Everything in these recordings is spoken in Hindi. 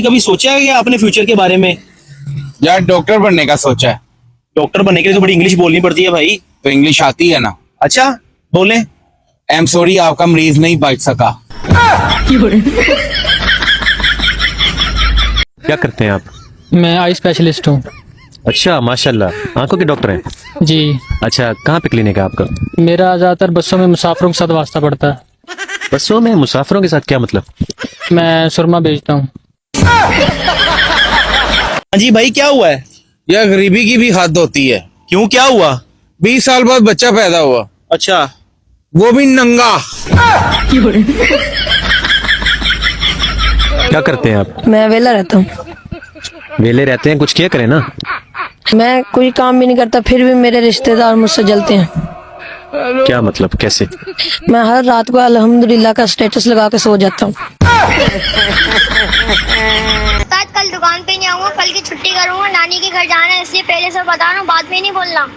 कभी सोचा है क्या आपने फ्यूचर के बारे में? यार डॉक्टर बनने का सोचा है। डॉक्टर बनने के लिए तो बड़ी इंग्लिश बोलनी पड़ती है भाई। तो इंग्लिश आती है ना। अच्छा, बोले। आई एम सॉरी, आपका मरीज नहीं बच सका। क्या करते हैं आप? मैं आई स्पेशलिस्ट हूँ। अच्छा, माशाल्लाह, आंखों के डॉक्टर हैं। जी। अच्छा, कहाँ पे क्लिनिक है आपका? मेरा ज़्यादातर बसों में मुसाफिरों के साथ वास्ता पड़ता है। बसों में मुसाफिरों के साथ क्या मतलब? मैं सुरमा बेचता हूँ। हाँ जी भाई, क्या हुआ है? यह गरीबी की भी हद होती है। क्यों, क्या हुआ? 20 साल बाद बच्चा पैदा हुआ, अच्छा। वो भी नंगा। क्या करते हैं आप? मैं वेला रहता हूँ। वेले रहते हैं, कुछ किया करें ना। मैं कोई काम भी नहीं करता, फिर भी मेरे रिश्तेदार मुझसे जलते हैं। क्या मतलब, कैसे? मैं हर रात को अल्हम्दुलिल्लाह का स्टेटस लगा के सो जाता हूँ। उस्ताद कल दुकान पे नहीं आऊंगा, कल की छुट्टी करूंगा, नानी के घर जाना है, इसलिए पहले से बता रहा हूँ, बाद में नहीं बोलना।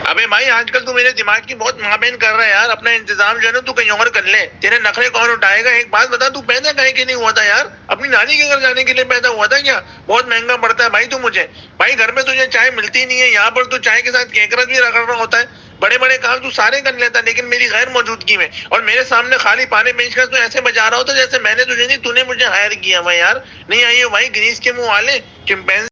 अबे भाई, आजकल तू मेरे दिमाग की बहुत माबेन कर रहा है यार। अपना इंतजाम जो है ना तू कहीं और कर ले। तेरे नखरे कौन उठाएगा? एक बात बता, तू पैदा कहीं के नहीं हुआ था यार? अपनी नानी के घर जाने के लिए पैदा हुआ था क्या? बहुत महंगा पड़ता है भाई तू मुझे। भाई घर में तुझे चाय मिलती नहीं है, यहाँ पर तू चाय के साथ केकरस भी रगड़ना होता है। बड़े बड़े काम तू सारे कर लेता, लेकिन मेरी गैर मौजूदगी में और मेरे सामने खाली पानी बेचकर तू ऐसे बजा रहा होता जैसे मैंने तुझे नहीं, तूने मुझे हायर किया हुआ यार। नहीं आई है भाई ग्रीस के मुंह वाले चिंपैंजी।